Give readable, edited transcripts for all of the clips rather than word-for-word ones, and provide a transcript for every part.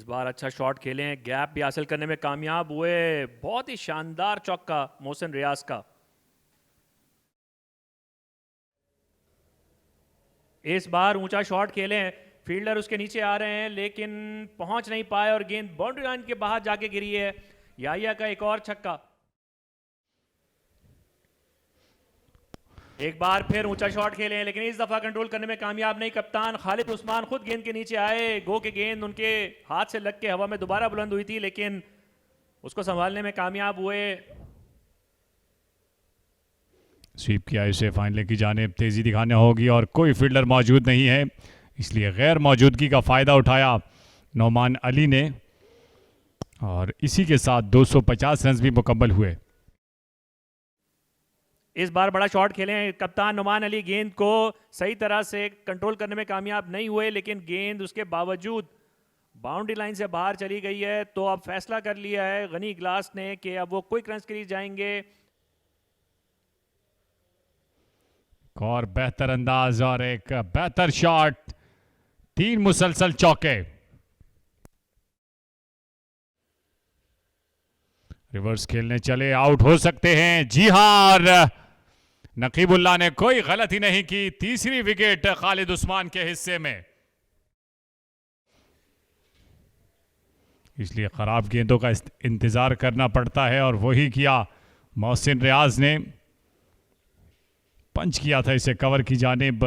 इस बार अच्छा शॉट खेले हैं, गैप भी हासिल करने में कामयाब हुए। बहुत ही शानदार चौका मोहसिन रियाज का। इस बार ऊंचा शॉट खेले हैं, फील्डर उसके नीचे आ रहे हैं लेकिन पहुंच नहीं पाए और गेंद बाउंड्री लाइन के बाहर जाके गिरी है। याहिया का एक और छक्का। एक बार फिर ऊंचा शॉट खेले हैं लेकिन इस दफा कंट्रोल करने में कामयाब नहीं। कप्तान खालिद उस्मान खुद गेंद के नीचे आए, गो के गेंद उनके हाथ से लग के हवा में दोबारा बुलंद हुई थी लेकिन उसको संभालने में कामयाब हुए। स्वीप किया, इसे फाइनल की जानिब तेजी दिखाने होगी और कोई फील्डर मौजूद नहीं है, इसलिए गैर मौजूदगी का फ़ायदा उठाया नौमान अली ने और इसी के साथ 250 रन भी मुकम्मल हुए। इस बार बड़ा शॉट खेले हैं कप्तान नौमान अली, गेंद को सही तरह से कंट्रोल करने में कामयाब नहीं हुए लेकिन गेंद उसके बावजूद बाउंड्री लाइन से बाहर चली गई है। तो अब फैसला कर लिया है गनी ग्लास ने कि अब वो क्विक रन के लिए जाएंगे। और बेहतर अंदाज और एक बेहतर शॉट, 3 मुसलसल चौके। रिवर्स खेलने चले, आउट हो सकते हैं। जी हां, और नकीबुल्लाह ने कोई गलती नहीं की। तीसरी विकेट खालिद उस्मान के हिस्से में, इसलिए खराब गेंदों का इंतजार करना पड़ता है और वही किया मोहसिन रियाज ने। पंच किया था इसे कवर की जानिब,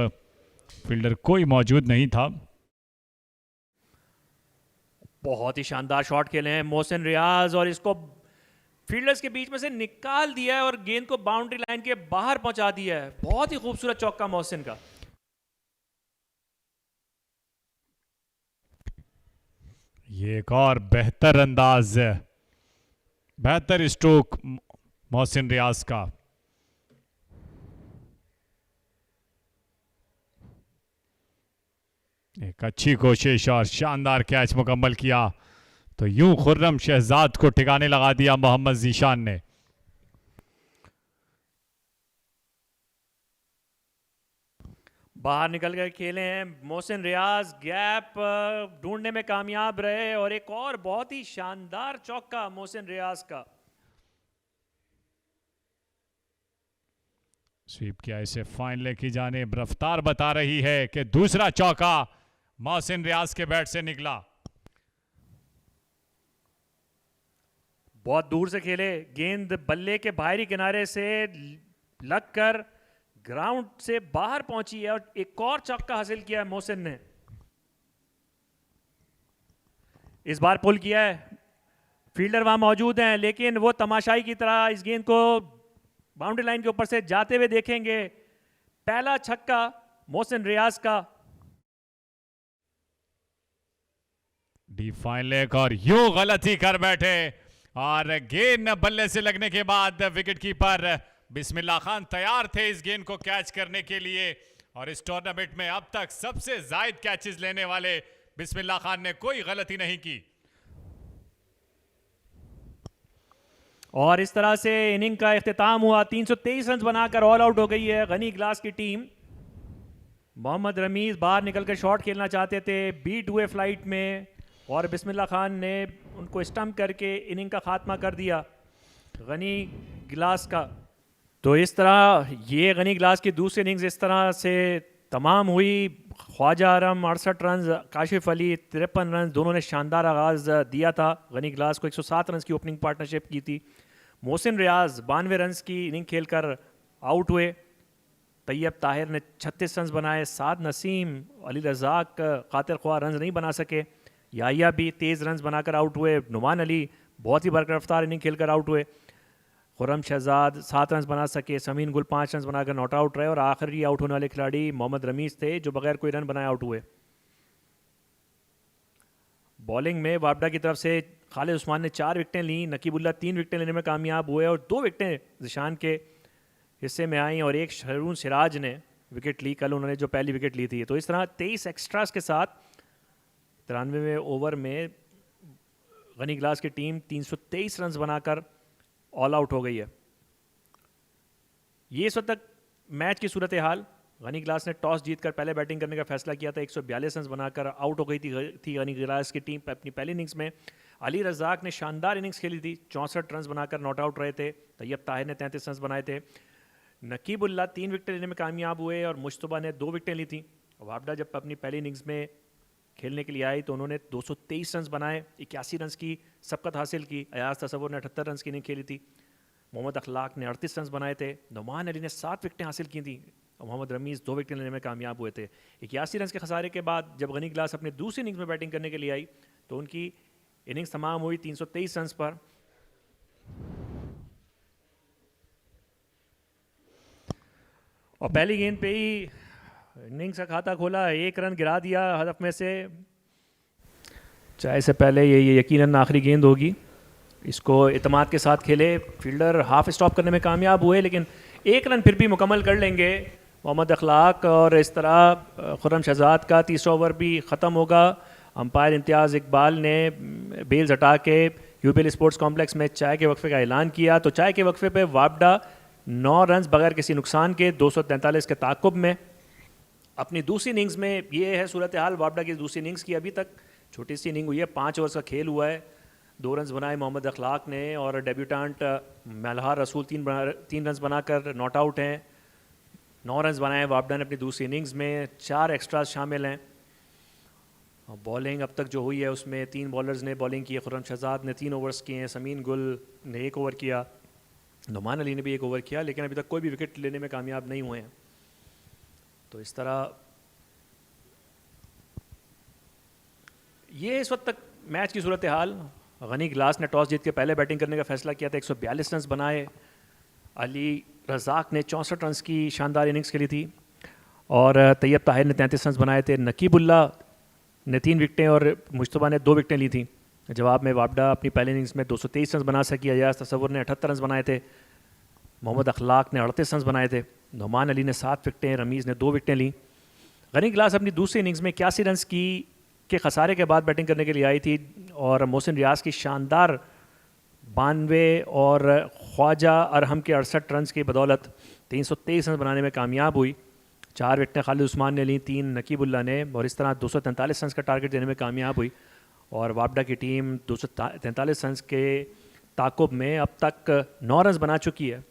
फील्डर कोई मौजूद नहीं था। बहुत ही शानदार शॉट खेले हैं मोहसिन रियाज और इसको फील्डर्स के बीच में से निकाल दिया है और गेंद को बाउंड्री लाइन के बाहर पहुंचा दिया है। बहुत ही खूबसूरत चौका मोहसिन का। ये एक और बेहतर अंदाज, बेहतर स्ट्रोक मोहसिन रियाज का। एक अच्छी कोशिश और शानदार कैच मुकम्मल किया, तो यूं खुर्रम शहजाद को ठिकाने लगा दिया मोहम्मद जीशान ने। बाहर निकल कर खेले हैं मोहसिन रियाज, गैप ढूंढने में कामयाब रहे और एक और बहुत ही शानदार चौका मोहसिन रियाज का। स्वीप किया, इसे फाइनल की जानिब रफ्तार बता रही है कि दूसरा चौका मोहसिन रियाज के बैट से निकला। बहुत दूर से खेले, गेंद बल्ले के बाहरी किनारे से लगकर ग्राउंड से बाहर पहुंची है और एक और चौका हासिल किया है मोहसिन ने। इस बार पुल किया है, फील्डर वहां मौजूद हैं लेकिन वो तमाशाई की तरह इस गेंद को बाउंड्री लाइन के ऊपर से जाते हुए देखेंगे। पहला छक्का मोहसिन रियाज का। डी फाइनल और यूं गलती कर बैठे और गेंद बल्ले से लगने के बाद विकेट कीपर बिस्मिल्लाह खान तैयार थे इस गेंद को कैच करने के लिए और इस टूर्नामेंट में अब तक सबसे ज्यादा कैचेस लेने वाले बिस्मिल्लाह खान ने कोई गलती नहीं की। और इस तरह से इनिंग का इख्तिताम हुआ। 323 रन बनाकर ऑल आउट हो गई है गनी ग्लास की टीम। मोहम्मद रमीज बाहर निकलकर शॉट खेलना चाहते थे, बीट हुए फ्लाइट में और बिस्मिल्लाह खान ने उनको स्टंप करके इनिंग का खात्मा कर दिया गनी ग्लास का। तो इस तरह ये गनी ग्लास की दूसरी इनिंग्स इस तरह से तमाम हुई। ख्वाजा आरम 68 रन, काशिफ अली 53 रन, दोनों ने शानदार आगाज़ दिया था। गनी ग्लास को 107 रन की ओपनिंग पार्टनरशिप की थी। मोहसिन रियाज 92 रन की इनिंग खेलकर आउट हुए। तैयब ताहिर ने 36 रन बनाए, साद नसीम, अली रज़ाक खातिर ख्वाह रन नहीं बना सके। याहिया भी 23 रन बनाकर आउट हुए। नुमान अली बहुत ही बरकरार रफ्तार इनिंग खेलकर आउट हुए। खुर्रम शहजाद 7 रन बना सके। समीन गुल 5 रन बनाकर नॉट आउट रहे और आखिरी आउट होने वाले खिलाड़ी मोहम्मद रमीज थे जो बगैर कोई रन बनाए आउट हुए। बॉलिंग में वापडा की तरफ से खालिद उस्मान ने 4 विकेटें ली, नकीबुल्ला 3 विकेटें लेने में कामयाब हुए और 2 विकेटें जिशान के हिस्से में आई और एक शरून सिराज ने विकेट ली। कल उन्होंने जो पहली विकेट ली थी। तो इस तरह 23 एक्स्ट्रास के साथ 93वें ओवर में गनी ग्लास की टीम 323 रन बनाकर ऑल आउट हो गई है। ये इस वक्त तक मैच की सूरत हाल। गनी गिलास ने टॉस जीतकर पहले बैटिंग करने का फैसला किया था। 142 रन बनाकर आउट हो गई थी गनी गिलास की टीम अपनी पहली इनिंग्स में। अली रज़ाक ने शानदार इनिंग्स खेली थी, 64 रन बनाकर नॉट आउट रहे थे। तैयब ताहिर ने 33 रन बनाए थे। नकीबुल्ला 3 विकेट लेने में कामयाब हुए और मुश्तबा ने 2 विकेटें ली थी। वाबडा जब अपनी पहली इनिंग्स में खेलने के लिए आई तो उन्होंने 223 रन बनाए, 81 रन की सबकत हासिल की। अयाज तसव्वुर ने 78 रन की इनिंग खेली थी। मोहम्मद अखलाक ने 38 रन बनाए थे। नुमान अली ने 7 विकेटें हासिल की थी और मोहम्मद रमीज़ 2 विकेट लेने में कामयाब हुए थे। 81 रन के खसारे के बाद जब गनी गिलास अपनी दूसरी इनिंग्स में बैटिंग करने के लिए आई तो उनकी इनिंग्स तमाम हुई 323 रन पर। और पहली गेंद पे ही इनिंग्स का खाता खोला, 1 रन गिरा दिया हदफ में से। चाहे से पहले ये यकीनन आखिरी गेंद होगी। इसको इतमाद के साथ खेले, फील्डर हाफ स्टॉप करने में कामयाब हुए, लेकिन 1 रन फिर भी मुकम्मल कर लेंगे मोहम्मद अखलाक। और इस तरह खुर्रम शहजाद का तीसरा ओवर भी ख़त्म होगा। अंपायर इम्तियाज़ इकबाल ने बेल्स हटा के यूपीएल स्पोर्ट्स कॉम्प्लेक्स में चाय के वक्फे का ऐलान किया। तो चाय के वक्फे पे वाबडा 9 रन बगैर किसी नुकसान के 243 के ताक़ुब में अपनी दूसरी इनिंग्स में। ये है सूरत हाल वाबडा की दूसरी इनिंग्स की। अभी तक छोटी सी इनिंग हुई है, 5 ओवर्स का खेल हुआ है। 2 रन बनाए मोहम्मद अखलाक ने और डेब्यूटेंट मल्हार रसूल 3 रन बनाकर नॉट आउट हैं। 9 रन बनाए वाबडा ने अपनी दूसरी इनिंग्स में, 4 एक्स्ट्रा शामिल हैं। बॉलिंग अब तक जो हुई है उसमें 3 बॉलर्स ने बॉलिंग की है। खुर्रम शहजाद ने 3 ओवर्स किए हैं, समीन गुल ने 1 ओवर किया, नुमान अली ने भी 1 ओवर किया, लेकिन अभी तक कोई भी विकेट लेने में कामयाब नहीं हुए हैं। तो इस तरह ये इस वक्त तक मैच की सूरत हाल। गनी गिलास ने टॉस जीत के पहले बैटिंग करने का फैसला किया था, 142 रन बनाए। अली रज़ाक ने 64 रन की शानदार इनिंग्स खेली थी और तैयब ताहिर ने 33 रन बनाए थे। नकीबुल्ला ने 3 विकेटें और मुश्तबा ने 2 विकेटें ली थी। जवाब में वाबडा अपनी पहली इनिंग्स में 223 रन बना सकी। अयाज तसव्वुर ने 78 रन बनाए थे। मोहम्मद अखलाक ने 38 रन बनाए थे। नुमान अली ने 7 विकेटें, रमीज़ ने 2 विकेटें ली। गनी गिलास अपनी दूसरी इनिंग्स में 81 रन की के खसारे के बाद बैटिंग करने के लिए आई थी और मोहसिन रियाज की शानदार 92 और ख्वाजा अरहम के 68 रन की बदौलत 323 रन बनाने में कामयाब हुई। 4 विकेटें खालिद उस्मान ने ली, 3 नकीबुल्ला ने, और इस तरह 243 रन का टारगेट देने में कामयाब हुई। और वाबडा की टीम 243 रन के ताक़ुब में अब तक 9 रन बना चुकी है।